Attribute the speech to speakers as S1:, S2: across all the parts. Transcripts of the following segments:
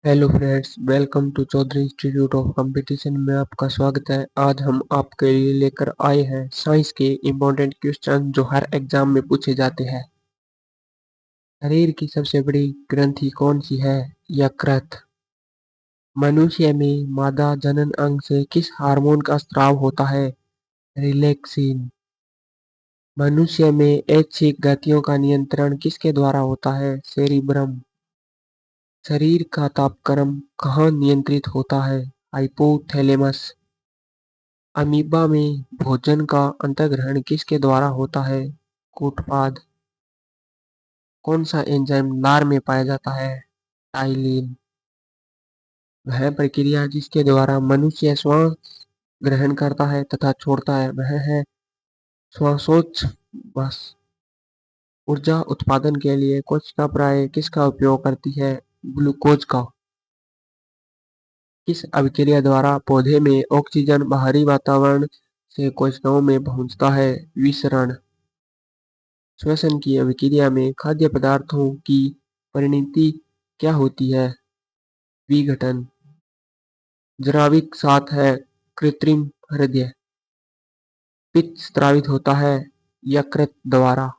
S1: Hello friends, welcome to Chaudhary institute of competition में आपका स्वागत है। आज हम आपके लिए लेकर आए हैं साइंस के इम्पोर्टेंट क्वेश्चन जो हर एग्जाम में पूछे जाते हैं। शरीर की सबसे बड़ी ग्रंथि कौन सी है? यकृत। मनुष्य में मादा जनन अंग से किस हार्मोन का स्राव होता है? रिलैक्सिन। मनुष्य में ऐच्छिक गतियों का नियंत्रण किसके द्वारा होता है? सेरिब्रम। शरीर का तापक्रम कहाँ नियंत्रित होता है? हाइपोथैलेमस। अमीबा में भोजन का अंतर्ग्रहण किसके द्वारा होता है? कूटपाद। कौन सा एंजाइम लार में पाया जाता है? टाइलिन। वह प्रक्रिया जिसके द्वारा मनुष्य श्वास ग्रहण करता है तथा छोड़ता है वह है श्वासोच्छ्वास। ऊर्जा उत्पादन के लिए कोशिका प्राय किसका उपयोग करती है? ग्लूकोज का। किस अभिक्रिया द्वारा पौधे में ऑक्सीजन बाहरी वातावरण से कोशिकाओं में पहुंचता है? विसरण। श्वसन की अभिक्रिया में खाद्य पदार्थों की परिणति क्या होती है? विघटन। जराविक साथ है कृत्रिम हृदय। पित्त स्रावित होता है यकृत द्वारा।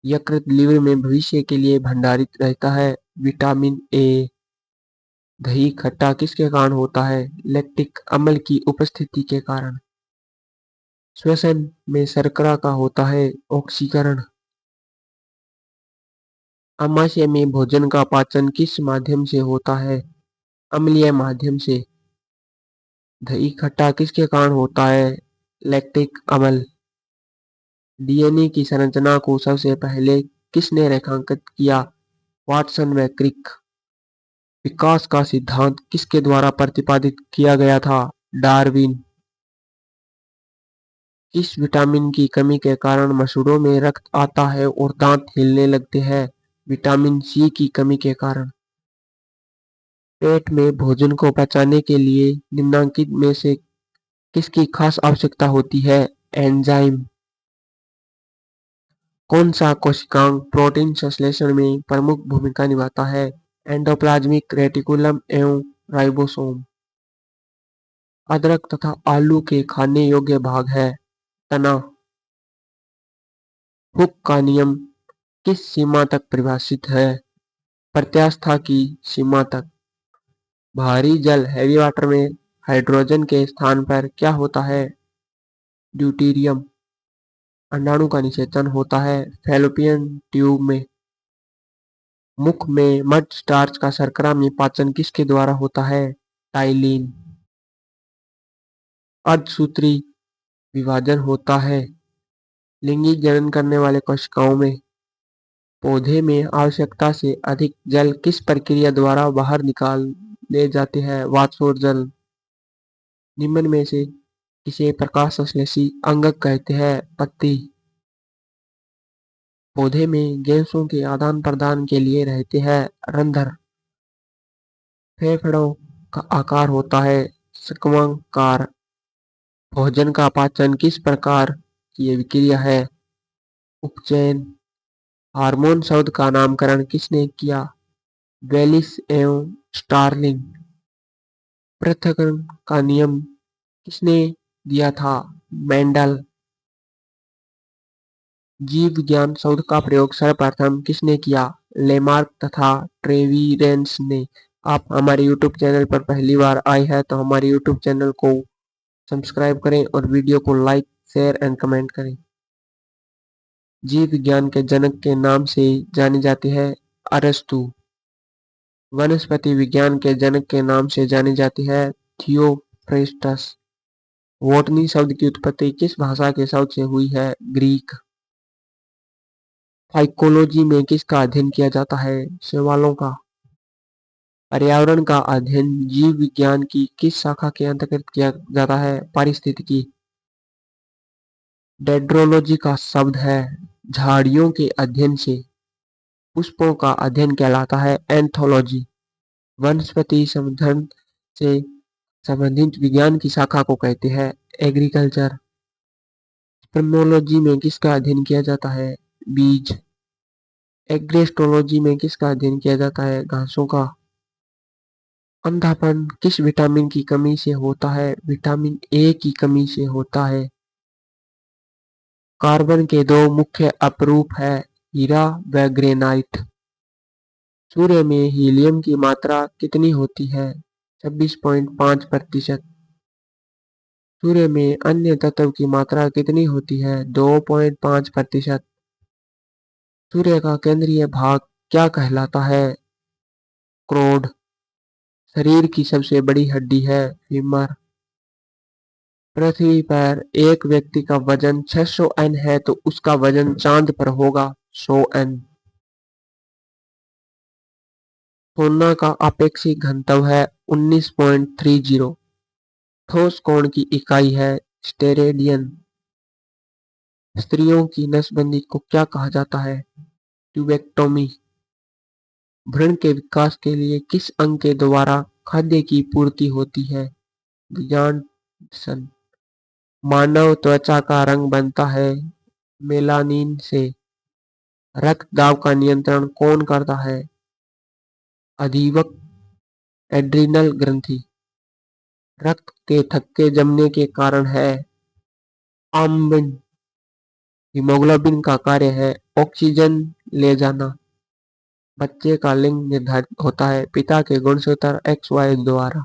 S1: यकृत लीवर में भविष्य के लिए भंडारित रहता है। Vitamin A. दही खट्टा किसके कारण होता है? लैक्टिक अम्ल की उपस्थिति के कारण। श्वसन में शर्करा का होता है ऑक्सीकरण। आमाशय में भोजन का पाचन किस माध्यम से होता है? अम्लीय माध्यम से। दही खट्टा किसके कारण होता है? लैक्टिक अम्ल। डीएनए की संरचना को सबसे पहले किसने रेखांकित किया? वाटसन व क्रिक। विकास का सिद्धांत किसके द्वारा प्रतिपादित किया गया था? डार्विन। किस विटामिन की कमी के कारण मसूड़ों में रक्त आता है और दांत हिलने लगते हैं? विटामिन सी की कमी के कारण। पेट में भोजन को पचाने के लिए निम्नलिखित में से किसकी खास आवश्यकता होती है? एंजाइम। कौन सा कोशिकांग प्रोटीन संश्लेषण में प्रमुख भूमिका निभाता है? एंडोप्लाज्मिक रेटिकुलम एवं राइबोसोम। अदरक तथा आलू के खाने योग्य भाग है? तना। हुक का नियम किस सीमा तक परिभाषित है? प्रत्यास्था की सीमा तक। भारी जल हैवी वाटर में हाइड्रोजन के स्थान पर क्या होता है? ड्यूटीरियम। अंडाणु का निषेचन होता है फैलोपियन ट्यूब में। मुख में मड स्टार्च का शर्करा में पाचन किसके द्वारा होता है? टाइलिन। अर्धसूत्री विभाजन होता है लिंगी जनन करने वाले कोशिकाओं में। पौधे में आवश्यकता से अधिक जल किस प्रक्रिया द्वारा बाहर निकाले जाते हैं? वाष्पोत्सर्जन। निम्न में से किसे प्रकाश संश्लेषी अंगक कहते हैं? पत्ती। पौधे में गैसों के आदान प्रदान के लिए रहते हैं रंध्र। फेफड़ों का आकार होता है षट्कोणाकार। भोजन का पाचन किस प्रकार की अभिक्रिया है? उपचयन। हार्मोन शब्द का नामकरण किसने किया? वेलिस एवं स्टार्लिंग। पृथक्करण का नियम किसने दिया था? मेंडल। जीव विज्ञान शब्द का प्रयोग सर्वप्रथम किसने किया? लेमार्क तथा ट्रेविरेंस ने। आप हमारे YouTube चैनल पर पहली बार आए हैं तो हमारे YouTube चैनल को सब्सक्राइब करें और वीडियो को लाइक शेयर एंड कमेंट करें। जीव विज्ञान के जनक के नाम से जाने जाते हैं अरस्तु। वनस्पति विज्ञान के जनक के नाम से जाने जाते हैं थियोफ्रेस्टस। बॉटनी शब्द की उत्पत्ति किस भाषा के शब्द से हुई है? ग्रीक। फाइकोलॉजी में किसका अध्ययन किया जाता है? शैवालों का। पर्यावरण का अध्ययन जीव विज्ञान की किस शाखा के अंतर्गत किया जाता है? पारिस्थितिकी। डेंड्रोलॉजी का शब्द है झाड़ियों के अध्ययन से। पुष्पों का अध्ययन कहलाता है एंथोलॉजी। वनस्पति संवर्धन से संबंधित विज्ञान की शाखा को कहते हैं एग्रीकल्चर। स्पर्मोलॉजी में किसका अध्ययन किया जाता है? बीज। एग्रेस्टोलॉजी में किसका अध्ययन किया जाता है? घासों का। अंधापन किस विटामिन की कमी से होता है? विटामिन ए की कमी से होता है। कार्बन के दो मुख्य अपरूप हैं, हीरा व ग्रेनाइट। सूर्य में हीलियम की मात्रा कितनी होती है? 26.5%। सूर्य में अन्य तत्व की मात्रा कितनी होती है? 2.5%। सूर्य का केंद्रीय भाग क्या कहलाता है? क्रोड। शरीर की सबसे बड़ी हड्डी है फीमर। पृथ्वी पर एक व्यक्ति का वजन 600 n है तो उसका वजन चांद पर होगा 100 n। सोना का आपेक्षिक घनत्व है 19.30। ठोस कोण की इकाई है स्टेरेडियन। स्त्रियों की नसबंदी को क्या कहा जाता है? ट्यूबेक्टोमी। भ्रूण के विकास के लिए किस अंग के द्वारा खाद्य की पूर्ति होती है? विजांडसन। मानव त्वचा का रंग बनता है मेलानिन से। रक्त दाब का नियंत्रण कौन करता है? अधिवक् एड्रिनल ग्रंथि। रक्त के थक्के जमने के कारण है आम्ल। हीमोग्लोबिन का कार्य है ऑक्सीजन ले जाना। बच्चे का लिंग निर्धारित होता है पिता के गुणसूत्र XY द्वारा।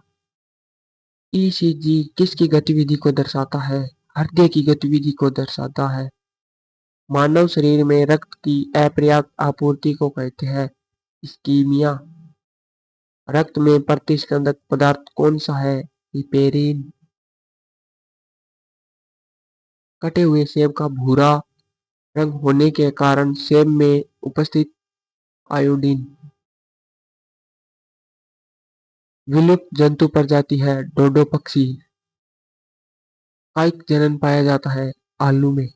S1: ईसीजी किसकी गतिविधि को दर्शाता है? हृदय की गतिविधि को दर्शाता है। मानव शरीर में रक्त की अपर्याप्त आपूर्ति को कहते हैं इस्कीमिया। रक्त में प्रतिस्कंदक पदार्थ कौन सा है? हिपेरिन। कटे हुए सेब का भूरा रंग होने के कारण सेब में उपस्थित आयोडीन। विलुप्त जंतु प्रजाति है डोडो पक्षी। कायिक जनन पाया जाता है आलू में।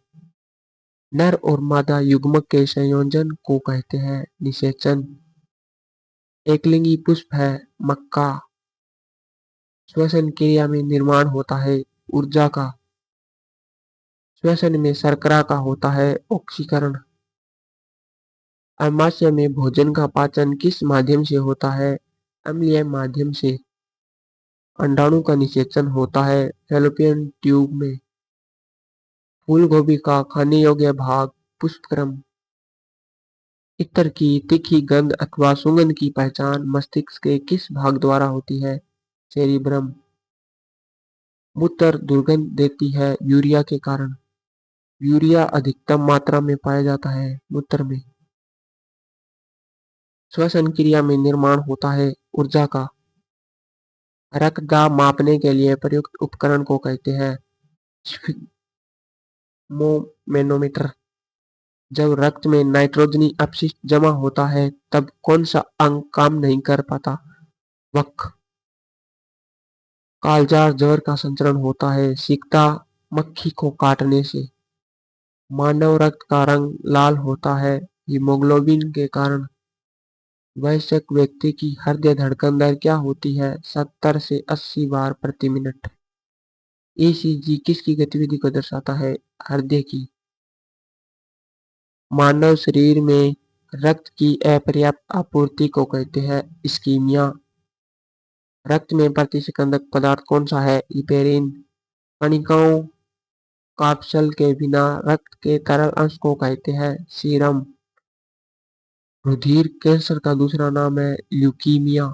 S1: नर और मादा युग्मक के संयोजन को कहते हैं निषेचन। एकलिंगी पुष्प है मक्का। श्वसन क्रिया में निर्माण होता है ऊर्जा का। श्वसन में शर्करा का होता है ऑक्सीकरण। अमाशय में भोजन का पाचन किस माध्यम से होता है? अम्लीय माध्यम से। अंडाणु का निषेचन होता है फैलोपियन ट्यूब में। फूल गोभी का खाने योग्य भाग पुष्पक्रम। इत्र की तीखी गंध अथवा सुगंध की पहचान मस्तिष्क के किस भाग द्वारा होती है? सेरिब्रम। मूत्र दुर्गंध देती है यूरिया के कारण। यूरिया अधिकतम मात्रा में पाया जाता है मूत्र में। श्वसन क्रिया में निर्माण होता है ऊर्जा का। रक्तदाब मापने के लिए प्रयुक्त उपकरण को कहते हैं स्फिग्मोमेनोमीटर। जब रक्त में नाइट्रोजनी अपशिष्ट जमा होता है तब कौन सा अंग काम नहीं कर पाता? वक्ष। कालजार ज्वर का संचरण होता है सिकता मक्खी को काटने से। मानव रक्त का रंग लाल होता है हीमोग्लोबिन के कारण। वयस्क व्यक्ति की हृदय धड़कन दर क्या होती है? 70 से 80 बार प्रति मिनट। ईसीजी किसकी गतिविधि को दर्शाता है? हृदय की। मानव शरीर में रक्त की अपर्याप्त आपूर्ति को कहते हैं इस्कीमिया। रक्त में प्रतिस्कंदक पदार्थ कौन सा है? हिपेरिन। कणिकाओं काप्सल के बिना रक्त के तरल अंश को कहते हैं सीरम। रुधिर कैंसर का दूसरा नाम है ल्यूकीमिया।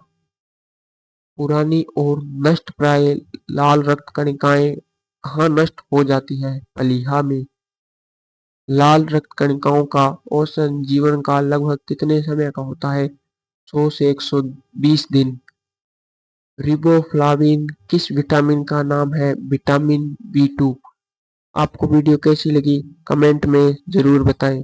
S1: पुरानी और नष्ट प्राय लाल रक्त कणिकाएं कहाँ नष्ट हो जाती है? प्लीहा में। लाल रक्त कणिकाओं का औसत जीवन काल लगभग कितने समय का होता है? 100 से 120 दिन। रिबोफ्लाविन किस विटामिन का नाम है? Vitamin B2। आपको वीडियो कैसी लगी कमेंट में जरूर बताएं।